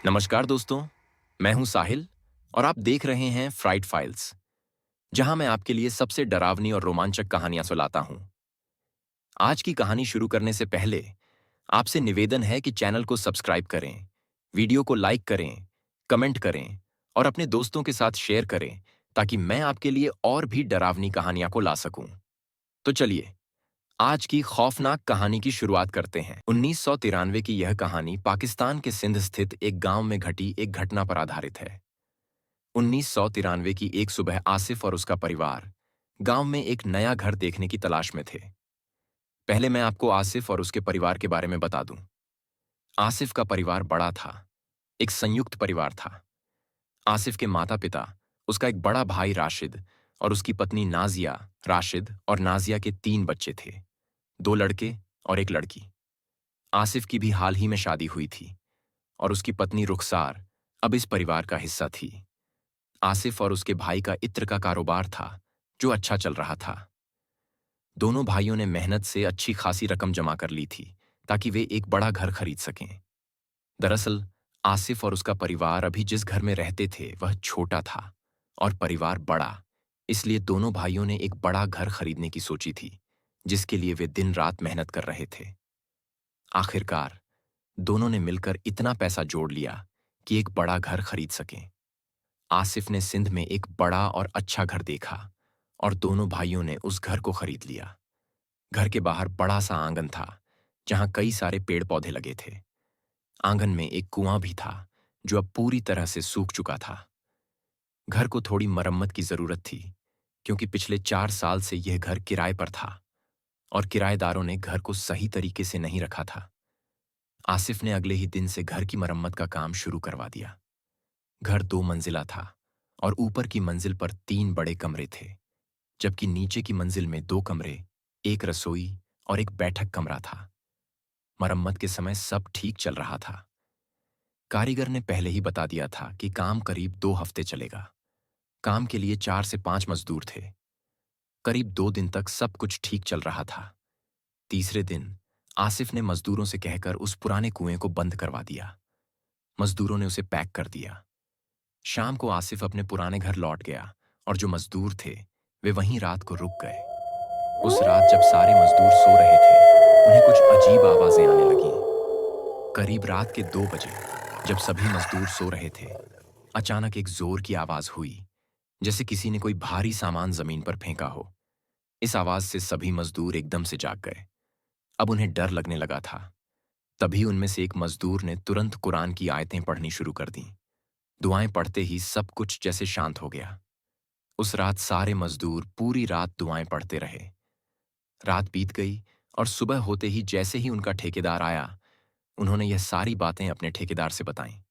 नमस्कार दोस्तों, मैं हूं साहिल और आप देख रहे हैं फ्राइड फाइल्स, जहां मैं आपके लिए सबसे डरावनी और रोमांचक कहानियां सुलाता हूं। आज की कहानी शुरू करने से पहले आपसे निवेदन है कि चैनल को सब्सक्राइब करें, वीडियो को लाइक करें, कमेंट करें और अपने दोस्तों के साथ शेयर करें ताकि मैं आपके लिए और भी डरावनी कहानियां को ला सकूं। तो चलिए, आज की खौफनाक कहानी की शुरुआत करते हैं। 1993 की यह कहानी पाकिस्तान के सिंध स्थित एक गांव में घटी एक घटना पर आधारित है। 1993 की एक सुबह आसिफ और उसका परिवार गांव में एक नया घर देखने की तलाश में थे। पहले मैं आपको आसिफ और उसके परिवार के बारे में बता दूं। आसिफ का परिवार बड़ा था, एक संयुक्त परिवार था। आसिफ के माता-पिता, उसका एक बड़ा भाई राशिद और उसकी पत्नी नाजिया, राशिद और नाजिया के 3 बच्चे थे, 2 लड़के और 1 लड़की। आसिफ की भी हाल ही में शादी हुई थी और उसकी पत्नी रुखसार अब इस परिवार का हिस्सा थी। आसिफ और उसके भाई का इत्र का कारोबार था, जो अच्छा चल रहा था। दोनों भाइयों ने मेहनत से अच्छी खासी रकम जमा कर ली थी, ताकि वे एक बड़ा घर खरीद सकें। दरअसल, आसिफ और उसका परिवार अभी जिस घर में रहते थे, वह छोटा था और परिवार बड़ा, इसलिए दोनों भाइयों ने एक बड़ा घर खरीदने की सोची थी, जिसके लिए वे दिन रात मेहनत कर रहे थे। आखिरकार, दोनों ने मिलकर इतना पैसा जोड़ लिया कि एक बड़ा घर खरीद सकें। आसिफ ने सिंध में एक बड़ा और अच्छा घर देखा और दोनों भाइयों ने उस घर को खरीद लिया। घर के बाहर बड़ा सा आंगन था, जहां कई सारे पेड़ पौधे लगे थे। आंगन में एक कुआं भी था, जो अब पूरी तरह से सूख चुका था। घर को थोड़ी मरम्मत की जरूरत थी, क्योंकि पिछले 4 साल से यह घर किराए पर था और किराएदारों ने घर को सही तरीके से नहीं रखा था। आसिफ ने अगले ही दिन से घर की मरम्मत का काम शुरू करवा दिया। घर 2 मंजिला था और ऊपर की मंजिल पर 3 बड़े कमरे थे, जबकि नीचे की मंजिल में 2 कमरे, एक रसोई और एक बैठक कमरा था। मरम्मत के समय सब ठीक चल रहा था। कारीगर ने पहले ही बता दिया था कि काम करीब 2 हफ्ते चलेगा। काम के लिए 4 से 5 मजदूर थे। करीब 2 दिन तक सब कुछ ठीक चल रहा था। तीसरे दिन आसिफ ने मजदूरों से कहकर उस पुराने कुएं को बंद करवा दिया। मजदूरों ने उसे पैक कर दिया। शाम को आसिफ अपने पुराने घर लौट गया और जो मजदूर थे, वे वहीं रात को रुक गए। उस रात जब सारे मजदूर सो रहे थे, उन्हें कुछ अजीब आवाजें आने लगीं। करीब रात के 2 बजे, जब सभी मजदूर सो रहे थे, अचानक एक जोर की आवाज हुई, जैसे किसी ने कोई भारी सामान जमीन पर फेंका हो। इस आवाज से सभी मजदूर एकदम से जाग गए। अब उन्हें डर लगने लगा था। तभी उनमें से एक मजदूर ने तुरंत कुरान की आयतें पढ़नी शुरू कर दी। दुआएं पढ़ते ही सब कुछ जैसे शांत हो गया। उस रात सारे मजदूर पूरी रात दुआएं पढ़ते रहे। रात बीत गई और सुबह होते ही जैसे ही उनका ठेकेदार आया, उन्होंने यह सारी बातें अपने ठेकेदार से बताईं।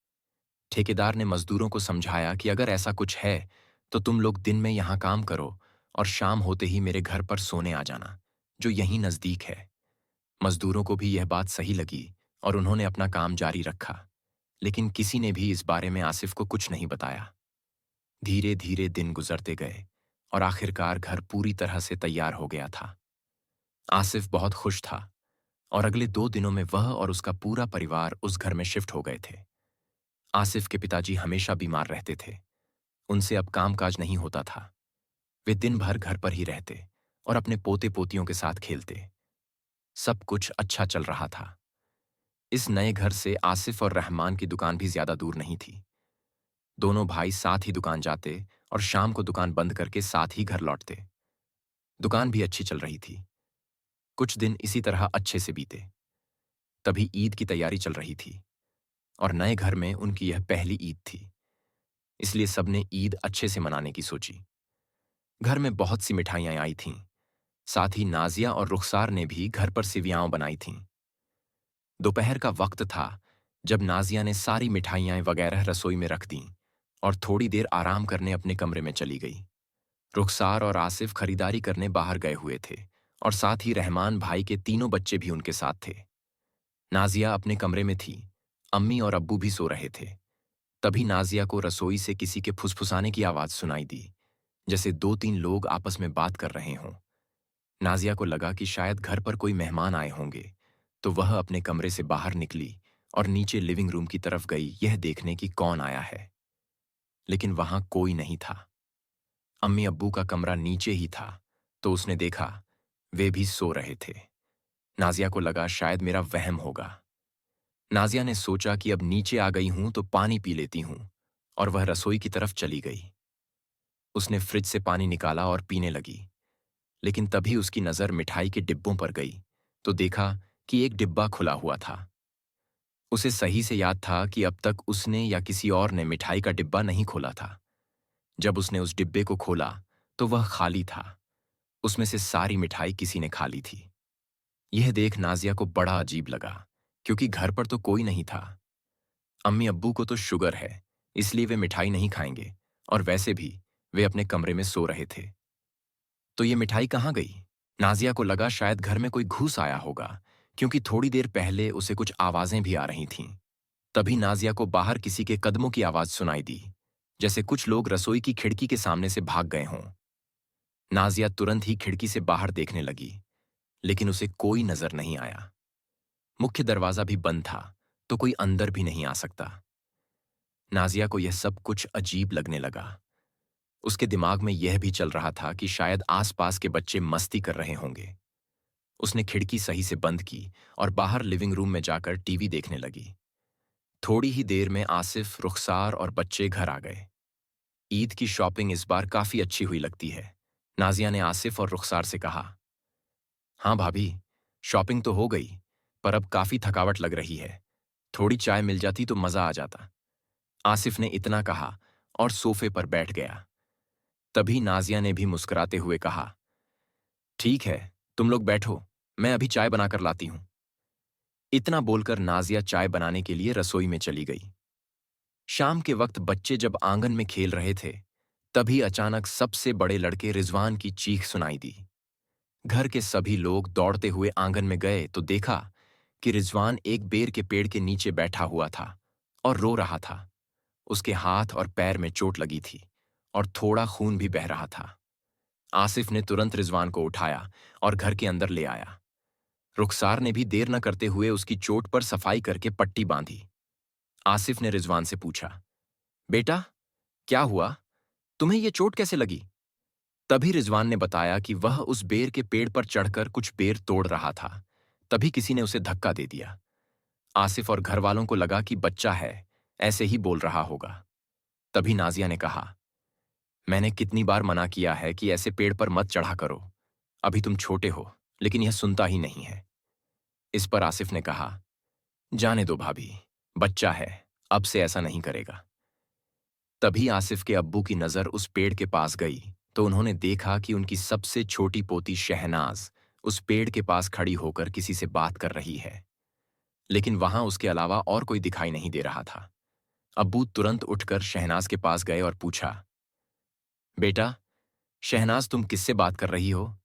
ठेकेदार ने मजदूरों को समझाया कि अगर ऐसा कुछ है, तो तुम लोग दिन में यहाँ काम करो और शाम होते ही मेरे घर पर सोने आ जाना, जो यहीं नजदीक है। मजदूरों को भी यह बात सही लगी और उन्होंने अपना काम जारी रखा, लेकिन किसी ने भी इस बारे में आसिफ को कुछ नहीं बताया। धीरे धीरे दिन गुजरते गए और आखिरकार घर पूरी तरह से तैयार हो गया था। आसिफ बहुत खुश था और अगले 2 दिनों में वह और उसका पूरा परिवार उस घर में शिफ्ट हो गए थे। आसिफ के पिताजी हमेशा बीमार रहते थे। उनसे अब कामकाज नहीं होता था। वे दिन भर घर पर ही रहते और अपने पोते पोतियों के साथ खेलते। सब कुछ अच्छा चल रहा था। इस नए घर से आसिफ और रहमान की दुकान भी ज्यादा दूर नहीं थी। दोनों भाई साथ ही दुकान जाते और शाम को दुकान बंद करके साथ ही घर लौटते। दुकान भी अच्छी चल रही थी। कुछ दिन इसी तरह अच्छे से बीते। तभी ईद की तैयारी चल रही थी और नए घर में उनकी यह पहली ईद थी, इसलिए सबने ईद अच्छे से मनाने की सोची। घर में बहुत सी मिठाइयां आई थीं। साथ ही नाजिया और रुखसार ने भी घर पर सिवियां बनाई थीं। दोपहर का वक्त था जब नाजिया ने सारी मिठाइयां वगैरह रसोई में रख दीं और थोड़ी देर आराम करने अपने कमरे में चली गई। रुखसार और आसिफ खरीदारी करने बाहर गए हुए थे और साथ ही रहमान भाई के तीनों बच्चे भी उनके साथ थे। नाजिया अपने कमरे में थी। अम्मी और अब्बू भी सो रहे थे। तभी नाजिया को रसोई से किसी के फुसफुसाने की आवाज सुनाई दी, जैसे 2-3 लोग आपस में बात कर रहे हों। नाजिया को लगा कि शायद घर पर कोई मेहमान आए होंगे, तो वह अपने कमरे से बाहर निकली और नीचे लिविंग रूम की तरफ गई यह देखने की कौन आया है। लेकिन वहां कोई नहीं था। अम्मी अब्बू का कमरा नीचे ही था, तो उसने देखा वे भी सो रहे थे। नाजिया को लगा शायद मेरा वहम होगा। नाजिया ने सोचा कि अब नीचे आ गई हूं तो पानी पी लेती हूं, और वह रसोई की तरफ चली गई। उसने फ्रिज से पानी निकाला और पीने लगी। लेकिन तभी उसकी नजर मिठाई के डिब्बों पर गई, तो देखा कि एक डिब्बा खुला हुआ था। उसे सही से याद था कि अब तक उसने या किसी और ने मिठाई का डिब्बा नहीं खोला था। जब उसने उस डिब्बे को खोला तो वह खाली था। उसमें से सारी मिठाई किसी ने खा ली थी। यह देख नाजिया को बड़ा अजीब लगा, क्योंकि घर पर तो कोई नहीं था। अम्मी अब्बू को तो शुगर है, इसलिए वे मिठाई नहीं खाएंगे, और वैसे भी वे अपने कमरे में सो रहे थे। तो ये मिठाई कहाँ गई? नाजिया को लगा शायद घर में कोई घुस आया होगा, क्योंकि थोड़ी देर पहले उसे कुछ आवाजें भी आ रही थीं। तभी नाजिया को बाहर किसी के कदमों की आवाज सुनाई दी, जैसे कुछ लोग रसोई की खिड़की के सामने से भाग गए हों। नाजिया तुरंत ही खिड़की से बाहर देखने लगी, लेकिन उसे कोई नजर नहीं आया। मुख्य दरवाजा भी बंद था, तो कोई अंदर भी नहीं आ सकता। नाजिया को यह सब कुछ अजीब लगने लगा। उसके दिमाग में यह भी चल रहा था कि शायद आसपास के बच्चे मस्ती कर रहे होंगे। उसने खिड़की सही से बंद की और बाहर लिविंग रूम में जाकर टीवी देखने लगी। थोड़ी ही देर में आसिफ, रुखसार और बच्चे घर आ गए। ईद की शॉपिंग इस बार काफी अच्छी हुई लगती है, नाजिया ने आसिफ और रुखसार से कहा। हाँ भाभी, शॉपिंग तो हो गई, पर अब काफी थकावट लग रही है। थोड़ी चाय मिल जाती तो मजा आ जाता। आसिफ ने इतना कहा और सोफे पर बैठ गया। तभी नाजिया ने भी मुस्कुराते हुए कहा, ठीक है, तुम लोग बैठो, मैं अभी चाय बनाकर लाती हूं। इतना बोलकर नाजिया चाय बनाने के लिए रसोई में चली गई। शाम के वक्त बच्चे जब आंगन में खेल रहे थे, तभी अचानक सबसे बड़े लड़के रिजवान की चीख सुनाई दी। घर के सभी लोग दौड़ते हुए आंगन में गए तो देखा कि रिजवान एक बेर के पेड़ के नीचे बैठा हुआ था और रो रहा था। उसके हाथ और पैर में चोट लगी थी और थोड़ा खून भी बह रहा था। आसिफ ने तुरंत रिजवान को उठाया और घर के अंदर ले आया। रुखसार ने भी देर न करते हुए उसकी चोट पर सफाई करके पट्टी बांधी। आसिफ ने रिजवान से पूछा, बेटा, क्या हुआ? तुम्हें ये चोट कैसे लगी? तभी रिजवान ने बताया कि वह उस बेर के पेड़ पर चढ़कर कुछ बेर तोड़ रहा था। तभी किसी ने उसे धक्का दे दिया। आसिफ और घर वालों को लगा कि बच्चा है, ऐसे ही बोल रहा होगा। तभी नाजिया ने कहा, मैंने कितनी बार मना किया है कि ऐसे पेड़ पर मत चढ़ा करो। अभी तुम छोटे हो, लेकिन यह सुनता ही नहीं है। इस पर आसिफ ने कहा, जाने दो भाभी, बच्चा है, अब से ऐसा नहीं करेगा। तभी आसिफ के अब्बू की नजर उस पेड़ के पास गई, तो उन्होंने देखा कि उनकी सबसे छोटी पोती शहनाज उस पेड़ के पास खड़ी होकर किसी से बात कर रही है। लेकिन वहां उसके अलावा और कोई दिखाई नहीं दे रहा था। अब्बू तुरंत उठकर शहनाज के पास गए और पूछा, बेटा, शहनाज, तुम किससे बात कर रही हो?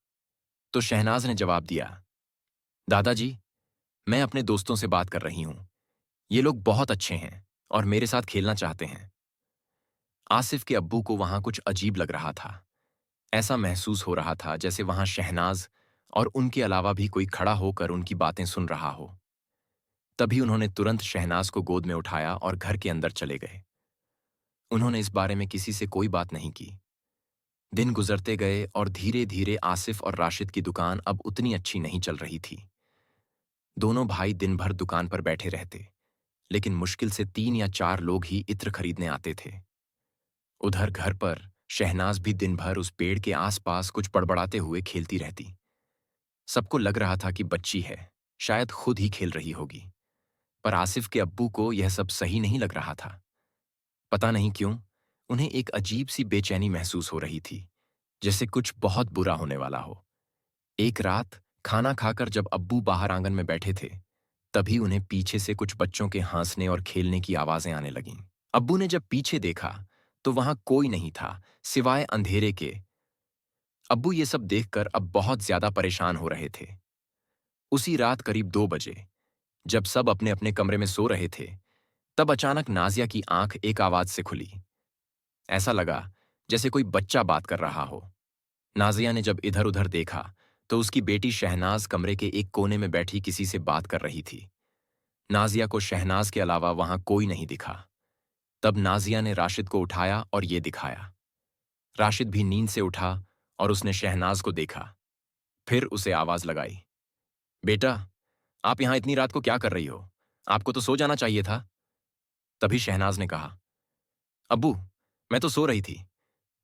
तो शहनाज ने जवाब दिया, दादाजी, मैं अपने दोस्तों से बात कर रही हूं। ये लोग बहुत अच्छे हैं और मेरे साथ खेलना चाहते हैं। आसिफ के अब्बू को वहां कुछ अजीब लग रहा था। ऐसा महसूस हो रहा था जैसे वहां शहनाज और उनके अलावा भी कोई खड़ा होकर उनकी बातें सुन रहा हो। तभी उन्होंने तुरंत शहनाज को गोद में उठाया और घर के अंदर चले गए। उन्होंने इस बारे में किसी से कोई बात नहीं की। दिन गुजरते गए और धीरे धीरे आसिफ और राशिद की दुकान अब उतनी अच्छी नहीं चल रही थी। दोनों भाई दिन भर दुकान पर बैठे रहते, लेकिन मुश्किल से 3 या 4 लोग ही इत्र खरीदने आते थे। उधर घर पर शहनाज भी दिन भर उस पेड़ के आसपास कुछ बड़बड़ाते हुए खेलती रहती। सबको लग रहा था कि बच्ची है, शायद खुद ही खेल रही होगी। पर आसिफ के अब्बू को यह सब सही नहीं लग रहा था। पता नहीं क्यों, उन्हें एक अजीब सी बेचैनी महसूस हो रही थी, जैसे कुछ बहुत बुरा होने वाला हो। एक रात खाना खाकर जब अब्बू बाहर आंगन में बैठे थे, तभी उन्हें पीछे से कुछ बच्चों के हंसने और खेलने की आवाजें आने लगीं। अब्बू ने जब पीछे देखा तो वहां कोई नहीं था सिवाय अंधेरे के। अब्बू ये सब देखकर अब बहुत ज्यादा परेशान हो रहे थे। उसी रात करीब 2 बजे, जब सब अपने अपने कमरे में सो रहे थे, तब अचानक नाजिया की आंख एक आवाज से खुली। ऐसा लगा जैसे कोई बच्चा बात कर रहा हो। नाजिया ने जब इधर उधर देखा तो उसकी बेटी शहनाज कमरे के एक कोने में बैठी किसी से बात कर रही थी। नाजिया को शहनाज के अलावा वहां कोई नहीं दिखा। तब नाजिया ने राशिद को उठाया और ये दिखाया। राशिद भी नींद से उठा और उसने शहनाज को देखा। फिर उसे आवाज लगाई, बेटा, आप यहां इतनी रात को क्या कर रही हो? आपको तो सो जाना चाहिए था। तभी शहनाज ने कहा, अब्बू, मैं तो सो रही थी,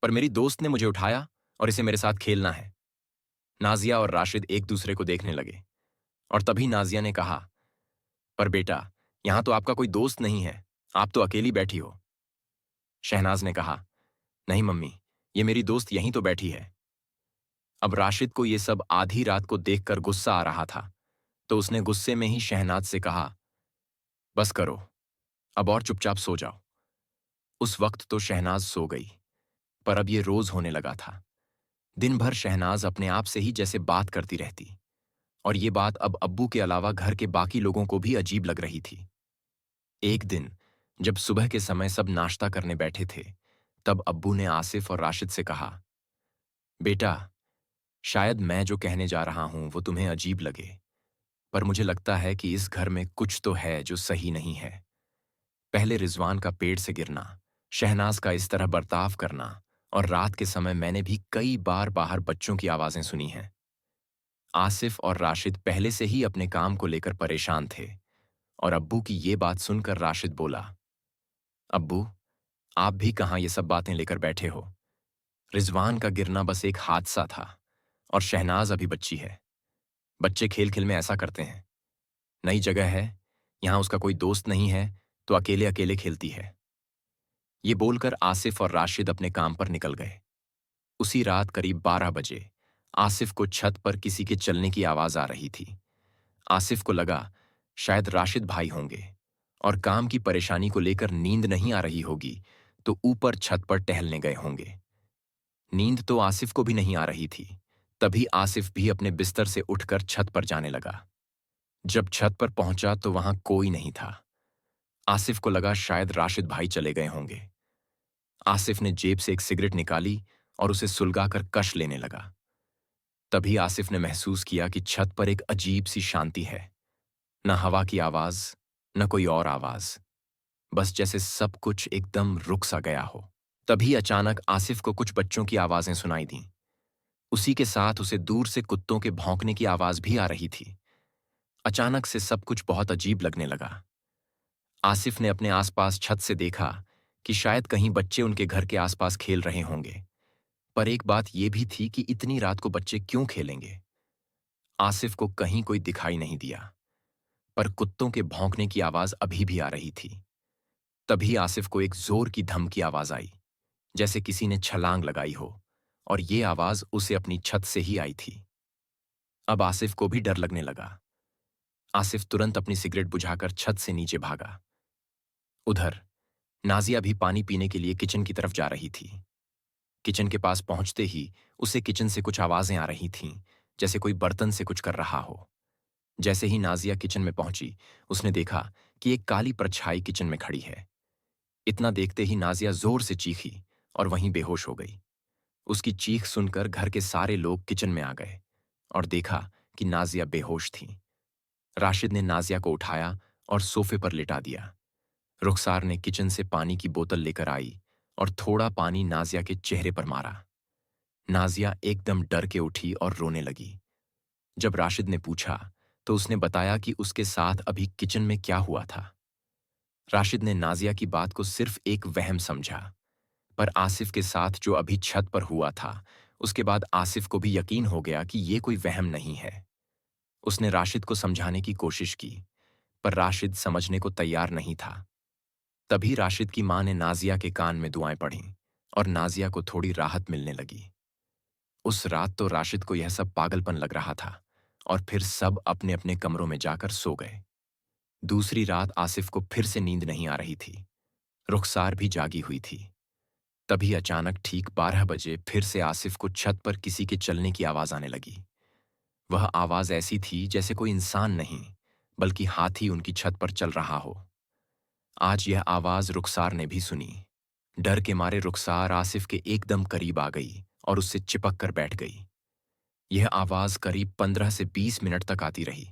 पर मेरी दोस्त ने मुझे उठाया और इसे मेरे साथ खेलना है। नाजिया और राशिद एक दूसरे को देखने लगे और तभी नाजिया ने कहा, पर बेटा, यहां तो आपका कोई दोस्त नहीं है, आप तो अकेली बैठी हो। शहनाज ने कहा, नहीं मम्मी, ये मेरी दोस्त यहीं तो बैठी है। अब राशिद को ये सब आधी रात को देखकर गुस्सा आ रहा था, तो उसने गुस्से में ही शहनाज से कहा, बस करो, अब और चुपचाप सो जाओ। उस वक्त तो शहनाज सो गई, पर अब ये रोज होने लगा था। दिन भर शहनाज अपने आप से ही जैसे बात करती रहती, और ये बात अब अब्बू के अलावा घर के बाकी लोगों को भी अजीब लग रही थी। एक दिन जब सुबह के समय सब नाश्ता करने बैठे थे, तब अब्बू ने आसिफ और राशिद से कहा, बेटा, शायद मैं जो कहने जा रहा हूं वो तुम्हें अजीब लगे, पर मुझे लगता है कि इस घर में कुछ तो है जो सही नहीं है। पहले रिजवान का पेड़ से गिरना, शहनाज का इस तरह बर्ताव करना, और रात के समय मैंने भी कई बार बाहर बच्चों की आवाजें सुनी हैं। आसिफ और राशिद पहले से ही अपने काम को लेकर परेशान थे, और अब्बू की ये बात सुनकर राशिद बोला, अब्बू, आप भी कहाँ ये सब बातें लेकर बैठे हो? रिजवान का गिरना बस एक हादसा था, और शहनाज अभी बच्ची है। बच्चे खेल खेल में ऐसा करते हैं। नई जगह है, यहां उसका कोई दोस्त नहीं है, तो अकेले अकेले खेलती है। ये बोलकर आसिफ और राशिद अपने काम पर निकल गए। उसी रात करीब 12 बजे आसिफ को छत पर किसी के चलने की आवाज आ रही थी। आसिफ को लगा शायद राशिद भाई होंगे, और काम की परेशानी को लेकर नींद नहीं आ रही होगी, तो ऊपर छत पर टहलने गए होंगे। नींद तो आसिफ को भी नहीं आ रही थी। तभी आसिफ भी अपने बिस्तर से उठकर छत पर जाने लगा। जब छत पर पहुंचा तो वहां कोई नहीं था। आसिफ को लगा शायद राशिद भाई चले गए होंगे। आसिफ ने जेब से एक सिगरेट निकाली और उसे सुलगाकर कश लेने लगा। तभी आसिफ ने महसूस किया कि छत पर एक अजीब सी शांति है। न हवा की आवाज, न कोई और आवाज, बस जैसे सब कुछ एकदम रुक सा गया हो। तभी अचानक आसिफ को कुछ बच्चों की आवाजें सुनाई दीं। उसी के साथ उसे दूर से कुत्तों के भौंकने की आवाज भी आ रही थी। अचानक से सब कुछ बहुत अजीब लगने लगा। आसिफ ने अपने आसपास छत से देखा कि शायद कहीं बच्चे उनके घर के आसपास खेल रहे होंगे, पर एक बात यह भी थी कि इतनी रात को बच्चे क्यों खेलेंगे। आसिफ को कहीं कोई दिखाई नहीं दिया, पर कुत्तों के भौंकने की आवाज अभी भी आ रही थी। तभी आसिफ को एक जोर की धमकी आवाज आई, जैसे किसी ने छलांग लगाई हो, और ये आवाज उसे अपनी छत से ही आई थी। अब आसिफ को भी डर लगने लगा। आसिफ तुरंत अपनी सिगरेट बुझाकर छत से नीचे भागा। उधर नाजिया भी पानी पीने के लिए किचन की तरफ जा रही थी। किचन के पास पहुंचते ही उसे किचन से कुछ आवाजें आ रही थीं, जैसे कोई बर्तन से कुछ कर रहा हो। जैसे ही नाजिया किचन में पहुंची, उसने देखा कि एक काली परछाई किचन में खड़ी है। इतना देखते ही नाजिया जोर से चीखी और वहीं बेहोश हो गई। उसकी चीख सुनकर घर के सारे लोग किचन में आ गए और देखा कि नाजिया बेहोश थी। राशिद ने नाजिया को उठाया और सोफे पर लिटा दिया। रुखसार ने किचन से पानी की बोतल लेकर आई और थोड़ा पानी नाजिया के चेहरे पर मारा। नाजिया एकदम डर के उठी और रोने लगी। जब राशिद ने पूछा तो उसने बताया कि उसके साथ अभी किचन में क्या हुआ था। राशिद ने नाजिया की बात को सिर्फ एक वहम समझा, पर आसिफ के साथ जो अभी छत पर हुआ था, उसके बाद आसिफ को भी यकीन हो गया कि ये कोई वहम नहीं है। उसने राशिद को समझाने की कोशिश की, पर राशिद समझने को तैयार नहीं था। तभी राशिद की मां ने नाजिया के कान में दुआएं पढ़ीं और नाजिया को थोड़ी राहत मिलने लगी। उस रात तो राशिद को यह सब पागलपन लग रहा था, और फिर सब अपने अपने कमरों में जाकर सो गए। दूसरी रात आसिफ को फिर से नींद नहीं आ रही थी। रुखसार भी जागी हुई थी। तभी अचानक ठीक 12 बजे फिर से आसिफ को छत पर किसी के चलने की आवाज आने लगी। वह आवाज ऐसी थी जैसे कोई इंसान नहीं, बल्कि हाथी उनकी छत पर चल रहा हो। आज यह आवाज रुखसार ने भी सुनी। डर के मारे रुखसार आसिफ के एकदम करीब आ गई और उससे चिपक कर बैठ गई। यह आवाज करीब 15 से 20 मिनट तक आती रही,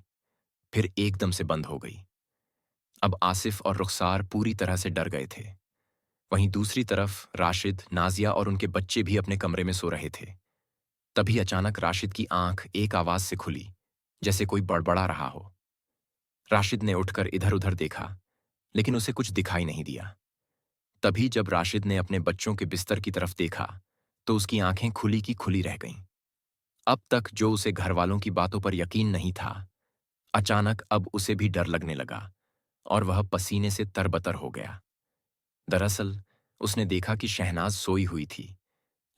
फिर एकदम से बंद हो गई। अब आसिफ और रुखसार पूरी तरह से डर गए थे। वहीं दूसरी तरफ राशिद, नाजिया और उनके बच्चे भी अपने कमरे में सो रहे थे। तभी अचानक राशिद की आंख एक आवाज से खुली, जैसे कोई बड़बड़ा रहा हो। राशिद ने उठकर इधर-उधर देखा, लेकिन उसे कुछ दिखाई नहीं दिया। तभी जब राशिद ने अपने बच्चों के बिस्तर की तरफ देखा, तो उसकी आंखें खुली की खुली रह गईं। अब तक जो उसे घरवालों की बातों पर यकीन नहीं था, अचानक अब उसे भी डर लगने लगा और वह पसीने से तरबतर हो गया। दरअसल उसने देखा कि शहनाज सोई हुई थी,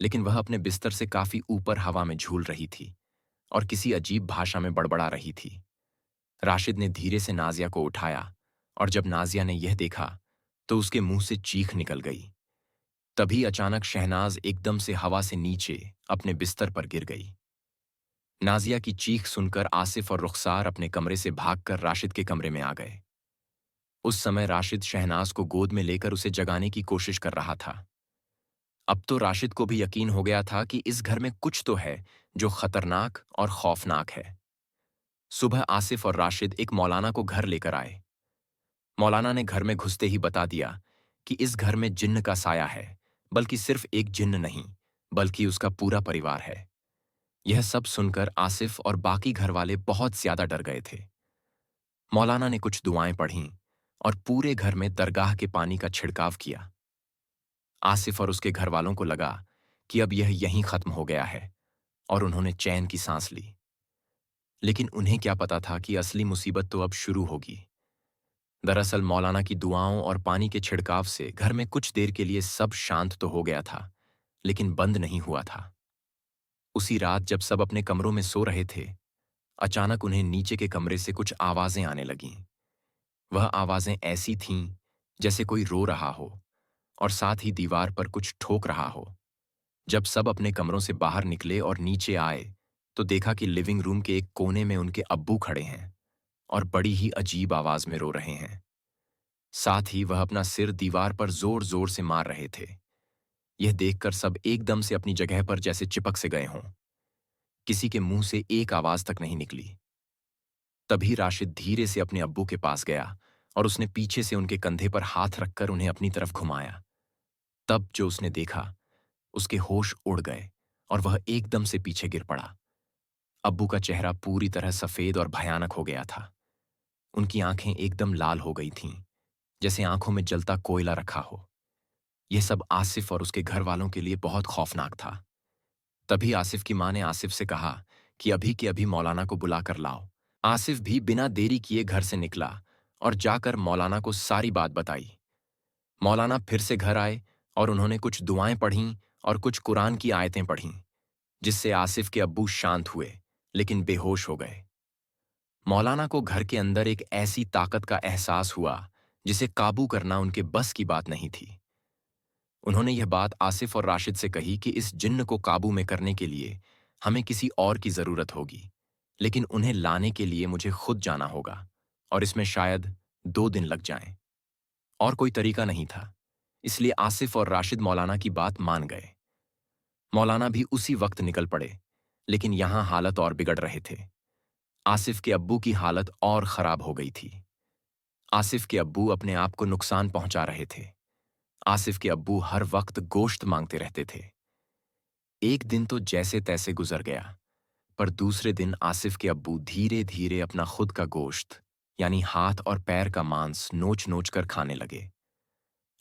लेकिन वह अपने बिस्तर से काफी ऊपर हवा में झूल रही थी और किसी अजीब भाषा में बड़बड़ा रही थी। राशिद ने धीरे से नाजिया को उठाया और जब नाजिया ने यह देखा, तो उसके मुंह से चीख निकल गई। तभी अचानक शहनाज एकदम से हवा से नीचे अपने बिस्तर पर गिर गई। नाजिया की चीख सुनकर आसिफ और रुखसार अपने कमरे से भागकर राशिद के कमरे में आ गए। उस समय राशिद शहनाज को गोद में लेकर उसे जगाने की कोशिश कर रहा था। अब तो राशिद को भी यकीन हो गया था कि इस घर में कुछ तो है जो खतरनाक और खौफनाक है। सुबह आसिफ और राशिद एक मौलाना को घर लेकर आए। मौलाना ने घर में घुसते ही बता दिया कि इस घर में जिन्न का साया है, बल्कि सिर्फ एक जिन्न नहीं, बल्कि उसका पूरा परिवार है। यह सब सुनकर आसिफ और बाकी घरवाले बहुत ज्यादा डर गए थे। मौलाना ने कुछ दुआएं पढ़ीं और पूरे घर में दरगाह के पानी का छिड़काव किया। आसिफ और उसके घरवालों को लगा कि अब यह यहीं खत्म हो गया है और उन्होंने चैन की सांस ली। लेकिन उन्हें क्या पता था कि असली मुसीबत तो अब शुरू होगी। दरअसल मौलाना की दुआओं और पानी के छिड़काव से घर में कुछ देर के लिए सब शांत तो हो गया था, लेकिन बंद नहीं हुआ था। उसी रात जब सब अपने कमरों में सो रहे थे, अचानक उन्हें नीचे के कमरे से कुछ आवाजें आने लगीं। वह आवाजें ऐसी थीं जैसे कोई रो रहा हो और साथ ही दीवार पर कुछ ठोक रहा हो। जब सब अपने कमरों से बाहर निकले और नीचे आए, तो देखा कि लिविंग रूम के एक कोने में उनके अब्बू खड़े हैं और बड़ी ही अजीब आवाज में रो रहे हैं। साथ ही वह अपना सिर दीवार पर जोर जोर से मार रहे थे। यह देखकर सब एकदम से अपनी जगह पर जैसे चिपक से गए हों। किसी के मुंह से एक आवाज तक नहीं निकली। तभी राशिद धीरे से अपने अब्बू के पास गया और उसने पीछे से उनके कंधे पर हाथ रखकर उन्हें अपनी तरफ घुमाया। तब जो उसने देखा, उसके होश उड़ गए और वह एकदम से पीछे गिर पड़ा। अब्बू का चेहरा पूरी तरह सफेद और भयानक हो गया था। उनकी आंखें एकदम लाल हो गई थीं, जैसे आंखों में जलता कोयला रखा हो। यह सब आसिफ और उसके घर वालों के लिए बहुत खौफनाक था। तभी आसिफ की मां ने आसिफ से कहा कि अभी के अभी मौलाना को बुलाकर लाओ। आसिफ भी बिना देरी किए घर से निकला और जाकर मौलाना को सारी बात बताई। मौलाना फिर से घर आए और उन्होंने कुछ दुआएं पढ़ीं और कुछ कुरान की आयतें पढ़ीं, जिससे आसिफ के अब्बू शांत हुए, लेकिन बेहोश हो गए। मौलाना को घर के अंदर एक ऐसी ताकत का एहसास हुआ जिसे काबू करना उनके बस की बात नहीं थी। उन्होंने यह बात आसिफ और राशिद से कही कि इस जिन्न को काबू में करने के लिए हमें किसी और की जरूरत होगी, लेकिन उन्हें लाने के लिए मुझे खुद जाना होगा और इसमें शायद 2 दिन लग जाएं। और कोई तरीका नहीं था, इसलिए आसिफ और राशिद मौलाना की बात मान गए। मौलाना भी उसी वक्त निकल पड़े, लेकिन यहां हालत और बिगड़ रहे थे। आसिफ के अब्बू की हालत और खराब हो गई थी। आसिफ के अब्बू अपने आप को नुकसान पहुंचा रहे थे। आसिफ के अब्बू हर वक्त गोश्त मांगते रहते थे। एक दिन तो जैसे तैसे गुजर गया, पर दूसरे दिन आसिफ के अब्बू धीरे धीरे अपना खुद का गोश्त, यानी हाथ और पैर का मांस नोच नोच कर खाने लगे।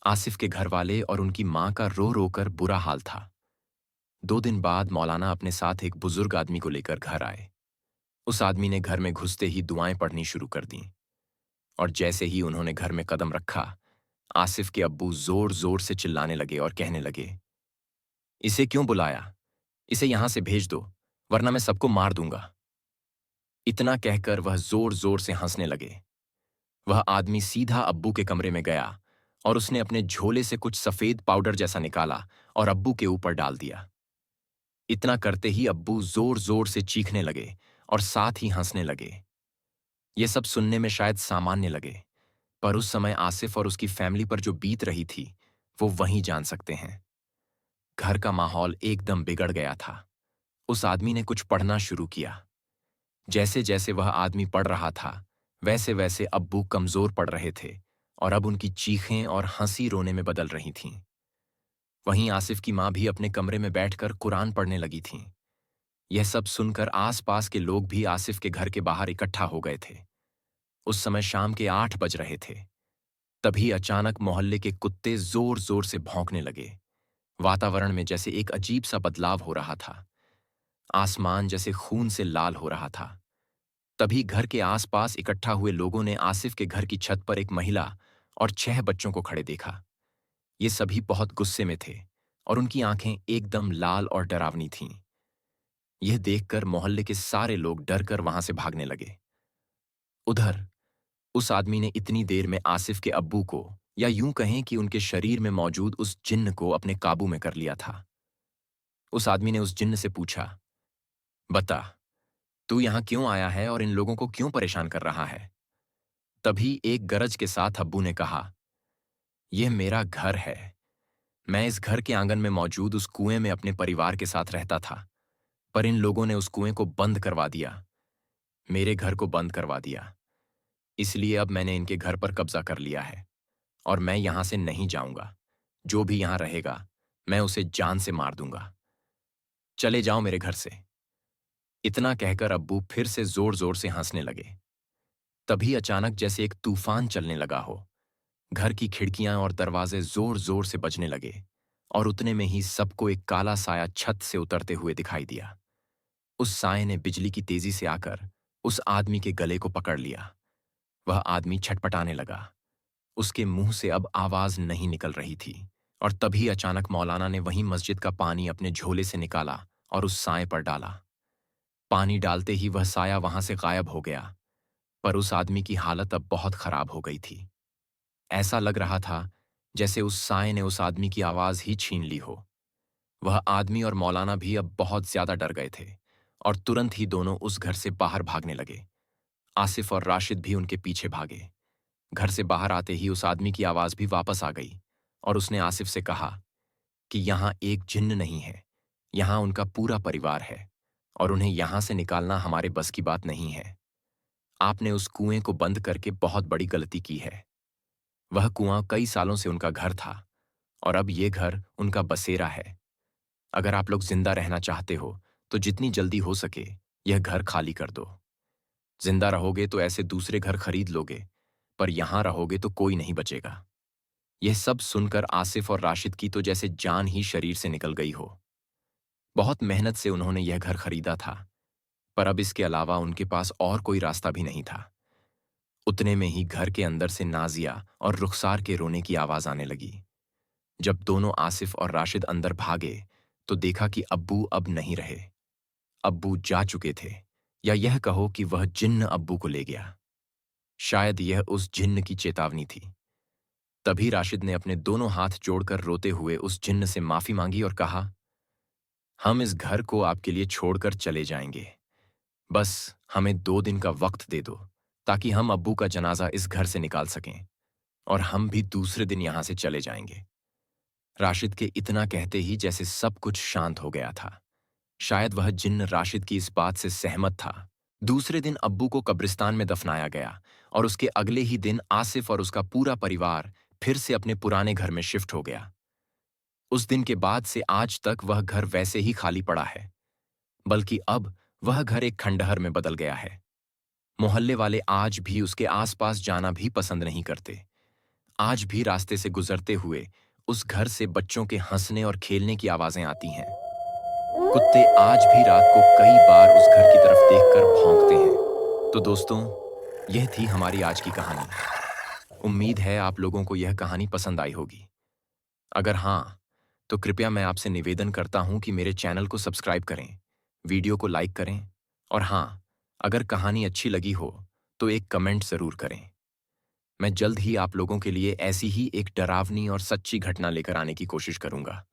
आसिफ के घरवाले और उनकी मां का रो रो कर बुरा हाल था। 2 दिन बाद मौलाना अपने साथ एक बुजुर्ग आदमी को लेकर घर आए। उस आदमी ने घर में घुसते ही दुआएं पढ़नी शुरू कर दीं, और जैसे ही उन्होंने घर में कदम रखा, आसिफ के अब्बू जोर जोर से चिल्लाने लगे और कहने लगे, इसे क्यों बुलाया? इसे यहां से भेज दो, वरना मैं सबको मार दूंगा। इतना कहकर वह जोर जोर से हंसने लगे। वह आदमी सीधा अब्बू के कमरे में गया और उसने अपने झोले से कुछ सफेद पाउडर जैसा निकाला और अब्बू के ऊपर डाल दिया। इतना करते ही अब्बू जोर जोर से चीखने लगे और साथ ही हंसने लगे। ये सब सुनने में शायद सामान्य लगे, पर उस समय आसिफ और उसकी फैमिली पर जो बीत रही थी, वो वहीं जान सकते हैं। घर का माहौल एकदम बिगड़ गया था। उस आदमी ने कुछ पढ़ना शुरू किया। जैसे जैसे वह आदमी पढ़ रहा था, वैसे वैसे अब्बू कमजोर पड़ रहे थे और अब उनकी चीखें और हंसी रोने में बदल रही थीं। वहीं आसिफ की माँ भी अपने कमरे में बैठकर कुरान पढ़ने लगी थीं। यह सब सुनकर आसपास के लोग भी आसिफ के घर के बाहर इकट्ठा हो गए थे। उस समय शाम के 8 बज रहे थे। तभी अचानक मोहल्ले के कुत्ते जोर जोर से भौंकने लगे। वातावरण में जैसे एक अजीब सा बदलाव हो रहा था। आसमान जैसे खून से लाल हो रहा था। तभी घर के आसपास इकट्ठा हुए लोगों ने आसिफ के घर की छत पर एक महिला और 6 बच्चों को खड़े देखा। ये सभी बहुत गुस्से में थे और उनकी आंखें एकदम लाल और डरावनी थीं। यह देखकर मोहल्ले के सारे लोग डरकर वहां से भागने लगे। उधर उस आदमी ने इतनी देर में आसिफ के अब्बू को, या यूं कहें कि उनके शरीर में मौजूद उस जिन्न को अपने काबू में कर लिया था। उस आदमी ने उस जिन्न से पूछा, बता, तू यहां क्यों आया है और इन लोगों को क्यों परेशान कर रहा है? तभी एक गरज के साथ अब्बू ने कहा, यह मेरा घर है। मैं इस घर के आंगन में मौजूद उस कुएं में अपने परिवार के साथ रहता था, पर इन लोगों ने उस कुएं को बंद करवा दिया, मेरे घर को बंद करवा दिया। इसलिए अब मैंने इनके घर पर कब्जा कर लिया है और मैं यहां से नहीं जाऊंगा। जो भी यहां रहेगा, मैं उसे जान से मार दूंगा। चले जाओ मेरे घर से। इतना कहकर अब्बू फिर से जोर जोर से हंसने लगे। तभी अचानक जैसे एक तूफान चलने लगा हो, घर की खिड़कियां और दरवाजे जोर जोर से बजने लगे और उतने में ही सबको एक काला साया छत से उतरते हुए दिखाई दिया। उस साये ने बिजली की तेजी से आकर उस आदमी के गले को पकड़ लिया। वह आदमी छटपटाने लगा। उसके मुंह से अब आवाज नहीं निकल रही थी और तभी अचानक मौलाना ने वहीं मस्जिद का पानी अपने झोले से निकाला और उस साए पर डाला। पानी डालते ही वह साया वहां से गायब हो गया, पर उस आदमी की हालत अब बहुत खराब हो गई थी। ऐसा लग रहा था जैसे उस साए ने उस आदमी की आवाज ही छीन ली हो। वह आदमी और मौलाना भी अब बहुत ज्यादा डर गए थे और तुरंत ही दोनों उस घर से बाहर भागने लगे। आसिफ और राशिद भी उनके पीछे भागे। घर से बाहर आते ही उस आदमी की आवाज भी वापस आ गई और उसने आसिफ से कहा कि यहाँ एक जिन्न नहीं है, यहाँ उनका पूरा परिवार है और उन्हें यहाँ से निकालना हमारे बस की बात नहीं है। आपने उस कुएं को बंद करके बहुत बड़ी गलती की है। वह कुआं कई सालों से उनका घर था और अब ये घर उनका बसेरा है। अगर आप लोग जिंदा रहना चाहते हो तो जितनी जल्दी हो सके यह घर खाली कर दो। जिंदा रहोगे तो ऐसे दूसरे घर खरीद लोगे, पर यहां रहोगे तो कोई नहीं बचेगा। यह सब सुनकर आसिफ और राशिद की तो जैसे जान ही शरीर से निकल गई हो। बहुत मेहनत से उन्होंने यह घर खरीदा था, पर अब इसके अलावा उनके पास और कोई रास्ता भी नहीं था। उतने में ही घर के अंदर से नाजिया और रुखसार के रोने की आवाज आने लगी। जब दोनों आसिफ और राशिद अंदर भागे तो देखा कि अब्बू अब नहीं रहे। अब्बू जा चुके थे, या यह कहो कि वह जिन्न अब्बू को ले गया। शायद यह उस जिन्न की चेतावनी थी। तभी राशिद ने अपने दोनों हाथ जोड़कर रोते हुए उस जिन्न से माफी मांगी और कहा, हम इस घर को आपके लिए छोड़कर चले जाएंगे। बस हमें 2 दिन का वक्त दे दो ताकि हम अब्बू का जनाजा इस घर से निकाल सकें और हम भी दूसरे दिन यहां से चले जाएंगे। राशिद के इतना कहते ही जैसे सब कुछ शांत हो गया था। शायद वह जिन्न राशिद की इस बात से सहमत था। दूसरे दिन अब्बू को कब्रिस्तान में दफनाया गया और उसके अगले ही दिन आसिफ और उसका पूरा परिवार फिर से अपने पुराने घर में शिफ्ट हो गया। उस दिन के बाद से आज तक वह घर वैसे ही खाली पड़ा है, बल्कि अब वह घर एक खंडहर में बदल गया है। मोहल्ले वाले आज भी उसके आसपास जाना भी पसंद नहीं करते। आज भी रास्ते से गुजरते हुए उस घर से बच्चों के हंसने और खेलने की आवाजें आती हैं। कुत्ते आज भी रात को कई बार उस घर की तरफ देखकर भौंकते हैं। तो दोस्तों, यह थी हमारी आज की कहानी। उम्मीद है आप लोगों को यह कहानी पसंद आई होगी। अगर हाँ, तो कृपया मैं आपसे निवेदन करता हूं कि मेरे चैनल को सब्सक्राइब करें, वीडियो को लाइक करें और हाँ, अगर कहानी अच्छी लगी हो तो एक कमेंट जरूर करें। मैं जल्द ही आप लोगों के लिए ऐसी ही एक डरावनी और सच्ची घटना लेकर आने की कोशिश करूंगा।